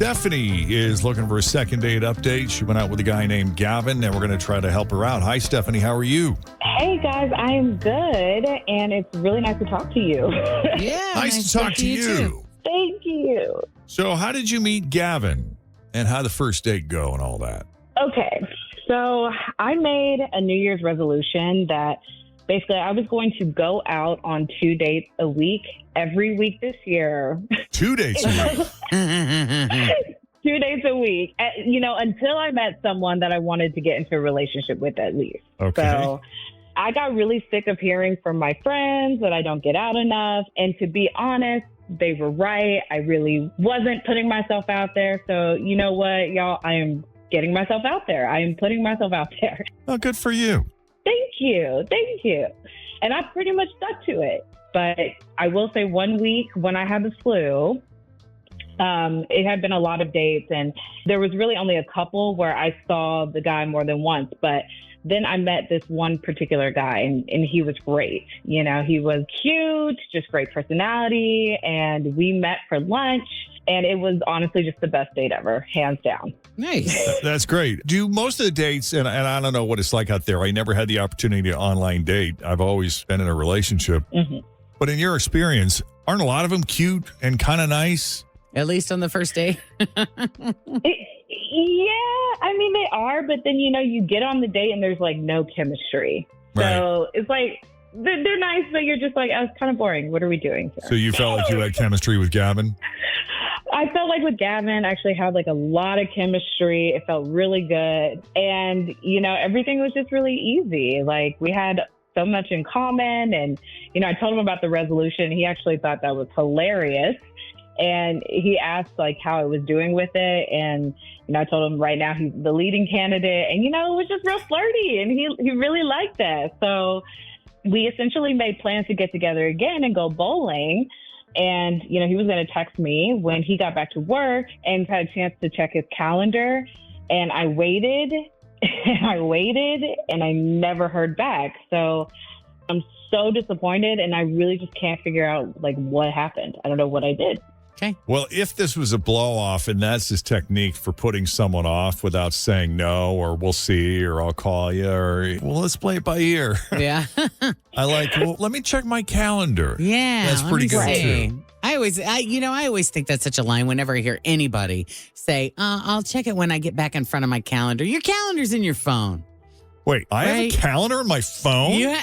Stephanie is looking for a second date update. She went out with a guy named Gavin, and we're going to try to help her out. Hi, Stephanie. How are you? Hey, guys. I am good, and it's really nice to talk to you. Yeah. Nice to talk to you. Too. Thank you. So how did you meet Gavin, and how did the first date go and all that? Okay. So I made a New Year's resolution that basically I was going to go out on 2 dates a week, every week this year. 2 dates a week. 2 days a week, until I met someone that I wanted to get into a relationship with at least. Okay. So I got really sick of hearing from my friends that I don't get out enough. And to be honest, they were right. I really wasn't putting myself out there. So you know what, y'all? I am getting myself out there. I am putting myself out there. Oh, good for you. Thank you. Thank you. And I pretty much stuck to it. But I will say 1 week when I had the flu, it had been a lot of dates, and there was really only a couple where I saw the guy more than once. But then I met this one particular guy, and he was great. You know, he was cute, just great personality, and we met for lunch, and it was honestly just the best date ever, hands down. Nice. That's great. Do most of the dates, and I don't know what it's like out there. I never had the opportunity to online date. I've always been in a relationship. Mm-hmm. But in your experience, aren't a lot of them cute and kind of nice? At least on the first day. Yeah, I mean, they are, but then, you get on the date and there's like no chemistry. So it's like, they're nice, but you're just like, oh, it's kind of boring. What are we doing here? So you felt like you had chemistry with Gavin? I felt like with Gavin, I actually had like a lot of chemistry. It felt really good. And, everything was just really easy. Like we had so much in common. And, I told him about the resolution. He actually thought that was hilarious. And he asked like how I was doing with it. And, I told him right now he's the leading candidate. And, it was just real flirty. And he really liked that. So we essentially made plans to get together again and go bowling. And, he was going to text me when he got back to work and had a chance to check his calendar. And I waited and I waited and I never heard back. So I'm so disappointed. And I really just can't figure out like what happened. I don't know what I did. Okay. Well, if this was a blow off and that's his technique for putting someone off without saying no, or we'll see, or I'll call you, or well, let's play it by ear. Yeah. Let me check my calendar. Yeah. That's pretty good too. I always think that's such a line whenever I hear anybody say, I'll check it when I get back in front of my calendar. Your calendar's in your phone. Wait, I have a calendar on my phone? Yeah.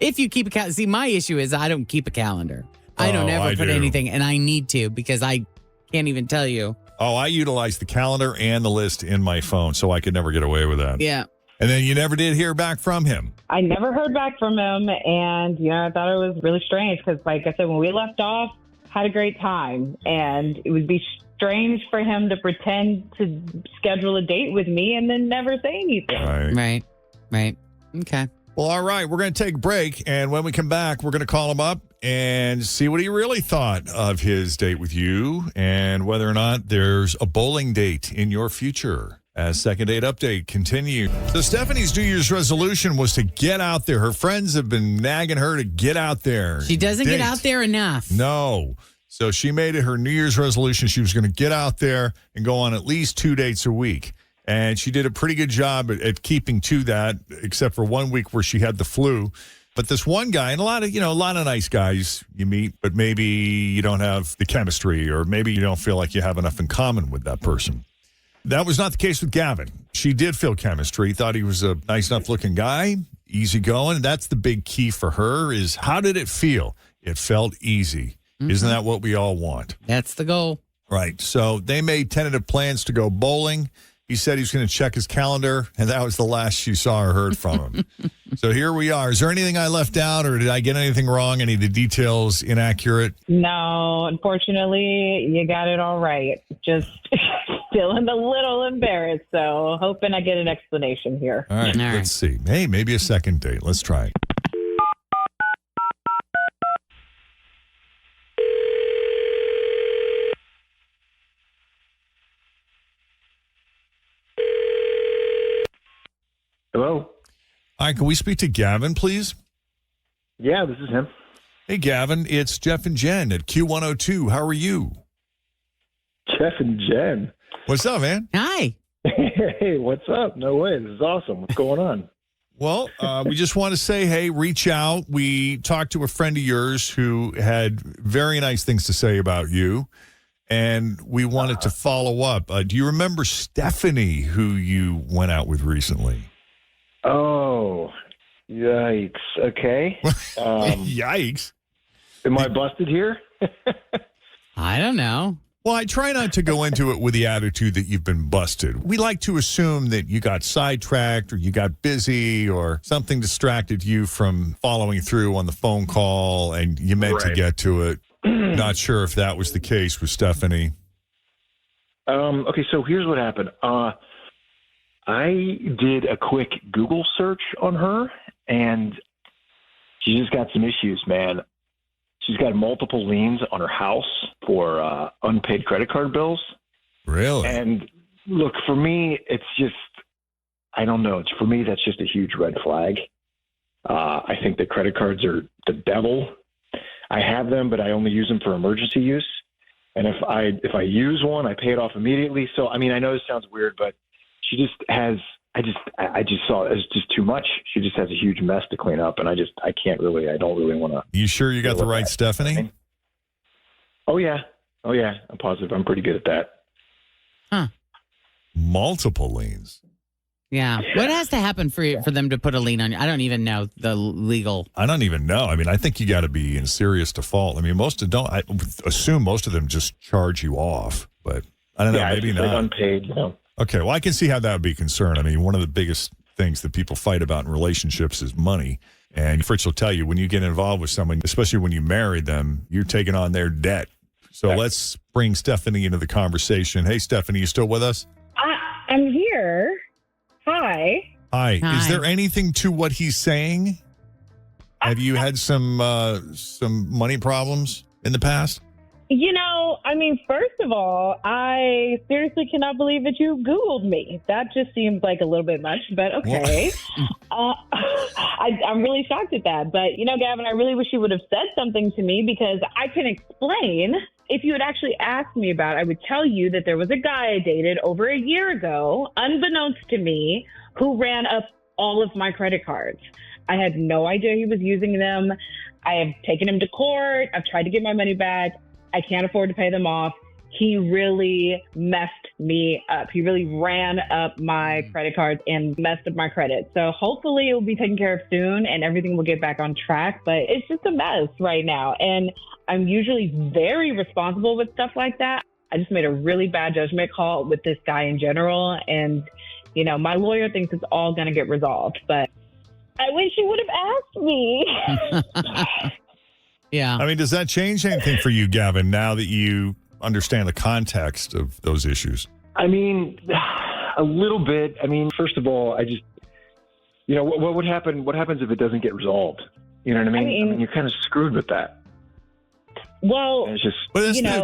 If you keep a calendar. See, my issue is I don't keep a calendar. I don't ever put anything, and I need to because I can't even tell you. Oh, I utilize the calendar and the list in my phone, so I could never get away with that. Yeah. And then you never did hear back from him? I never heard back from him. And, I thought it was really strange because, like I said, when we left off, had a great time. And it would be strange for him to pretend to schedule a date with me and then never say anything. Right. Okay. Well, all right. We're going to take a break. And when we come back, we're going to call him up and see what he really thought of his date with you and whether or not there's a bowling date in your future. As Second Date Update continues. So Stephanie's New Year's resolution was to get out there. Her friends have been nagging her to get out there. She doesn't get out there enough. No. So she made it her New Year's resolution. She was going to get out there and go on at least 2 dates a week. And she did a pretty good job at keeping to that, except for 1 week where she had the flu. But this one guy, and a lot of nice guys you meet, but maybe you don't have the chemistry, or maybe you don't feel like you have enough in common with that person. That was not the case with Gavin. She did feel chemistry, thought he was a nice enough looking guy, easygoing. That's the big key for her is how did it feel? It felt easy. Mm-hmm. Isn't that what we all want? That's the goal. Right. So they made tentative plans to go bowling. He said he was going to check his calendar, and that was the last she saw or heard from him. So here we are. Is there anything I left out, or did I get anything wrong? Any of the details inaccurate? No, unfortunately, you got it all right. Just feeling a little embarrassed, so hoping I get an explanation here. All right, let's see. Hey, maybe a second date. Let's try it. Hello? All right, can we speak to Gavin, please? Yeah, this is him. Hey, Gavin, it's Jeff and Jenn at Q102. How are you? Jeff and Jenn. What's up, man? Hi. Hey, what's up? No way. This is awesome. What's going on? Well, we just want to say, hey, reach out. We talked to a friend of yours who had very nice things to say about you, and we wanted to follow up. Do you remember Stephanie, who you went out with recently? Oh, yikes. Okay. Yikes. Am I busted here? I don't know. Well, I try not to go into it with the attitude that you've been busted. We like to assume that you got sidetracked or you got busy or something distracted you from following through on the phone call and you meant to get to it. Not sure if that was the case with Stephanie. Okay, so here's what happened. I did a quick Google search on her, and she just got some issues, man. She's got multiple liens on her house for unpaid credit card bills. Really? And look, for me, it's just, I don't know. For me, that's just a huge red flag. I think that credit cards are the devil. I have them, but I only use them for emergency use. And if I use one, I pay it off immediately. So, I mean, I know this sounds weird, but she just has, I just saw it as just too much. She just has a huge mess to clean up, and I don't really want to. You sure you got the right Stephanie? Oh, yeah. I'm positive. I'm pretty good at that. Huh. Multiple liens. Yeah. What has to happen for them to put a lien on you? I don't even know the legal. I don't even know. I mean, I think you got to be in serious default. I mean, I assume most of them just charge you off, but I don't know. Maybe not. Like unpaid, you know. Okay, well, I can see how that would be a concern. I mean, one of the biggest things that people fight about in relationships is money. And Fritz will tell you, when you get involved with someone, especially when you marry them, you're taking on their debt. So let's bring Stephanie into the conversation. Hey, Stephanie, you still with us? I'm here. Hi. Hi. Hi. Is there anything to what he's saying? Have you had some money problems in the past? You know, I mean, first of all, I seriously cannot believe that you Googled me. That just seems like a little bit much, but okay. I'm really shocked at that. But, you know, Gavin, I really wish you would have said something to me because I can explain. If you had actually asked me about it, I would tell you that there was a guy I dated over a year ago, unbeknownst to me, who ran up all of my credit cards. I had no idea he was using them. I have taken him to court. I've tried to get my money back. I can't afford to pay them off. He really messed me up. He really ran up my credit cards and messed up my credit. So hopefully it will be taken care of soon and everything will get back on track. But it's just a mess right now. And I'm usually very responsible with stuff like that. I just made a really bad judgment call with this guy in general. And, you know, my lawyer thinks it's all going to get resolved. But I wish you would have asked me. Yeah. I mean, does that change anything for you, Gavin, now that you understand the context of those issues? I mean, a little bit. I mean, first of all, I just, you know, what would happen? What happens if it doesn't get resolved? You know what I mean? I mean, you're kind of screwed with that. Well, it's just,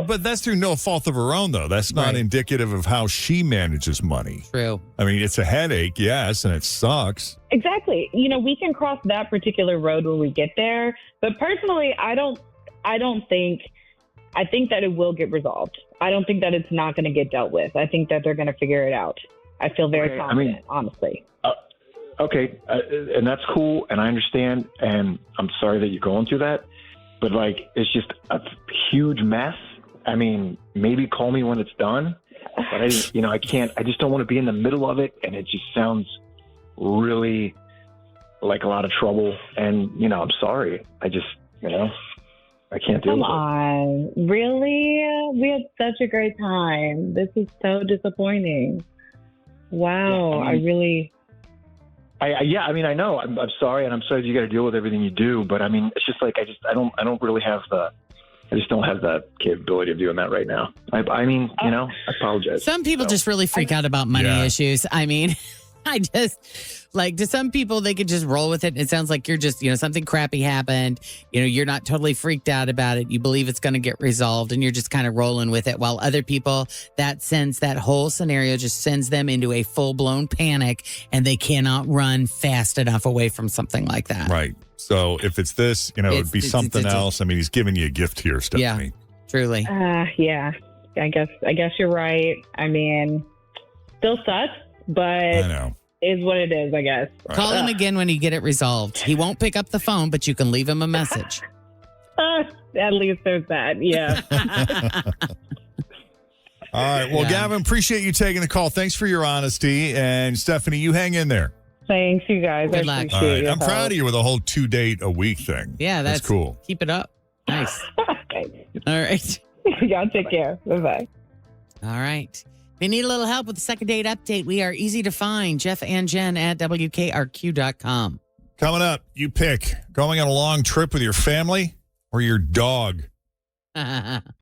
but that's through no fault of her own, though. That's not indicative of how she manages money. True. I mean, it's a headache, yes, and it sucks. exactly. You know, we can cross that particular road when we get there. But personally, I think that it will get resolved. I don't think that it's not going to get dealt with. I think that they're going to figure it out. I feel very confident, honestly. Okay, and that's cool, and I understand, and I'm sorry that you're going through that. But, like, it's just a huge mess. I mean, maybe call me when it's done. But, I just don't want to be in the middle of it. And it just sounds really like a lot of trouble. And, you know, I'm sorry. I just, you know, I can't deal with it. Come on. Really? We had such a great time. This is so disappointing. Wow. I mean, I know. I'm sorry, and I'm sorry that you got to deal with everything you do. But I mean, it's just like I don't really have I just don't have the capability of doing that right now. I mean, you know, I apologize. Some people just really freak out about money issues. I mean, I just like to some people, they could just roll with it. It sounds like you're just, something crappy happened. You're not totally freaked out about it. You believe it's going to get resolved and you're just kind of rolling with it. While other people, that whole scenario just sends them into a full blown panic and they cannot run fast enough away from something like that. Right. So if it's this, it would be something else. I mean, he's giving you a gift here, Stephanie. Yeah, truly. Yeah. I guess you're right. I mean, still sucks, but I know. Is what it is, I guess. Call him again when you get it resolved. He won't pick up the phone, but you can leave him a message. At least there's that. Yeah. All right. Well, Gavin, appreciate you taking the call. Thanks for your honesty. And Stephanie, you hang in there. Thanks, you guys. Good I luck. appreciate All right. your I'm proud of you with a whole 2-date-a-week thing. Yeah, that's cool. Keep it up. Nice. Thanks. All right. Y'all take care. Bye-bye. All right. If you need a little help with the second date update, we are easy to find. Jeff and Jenn at WKRQ.com. Coming up, you pick going on a long trip with your family or your dog.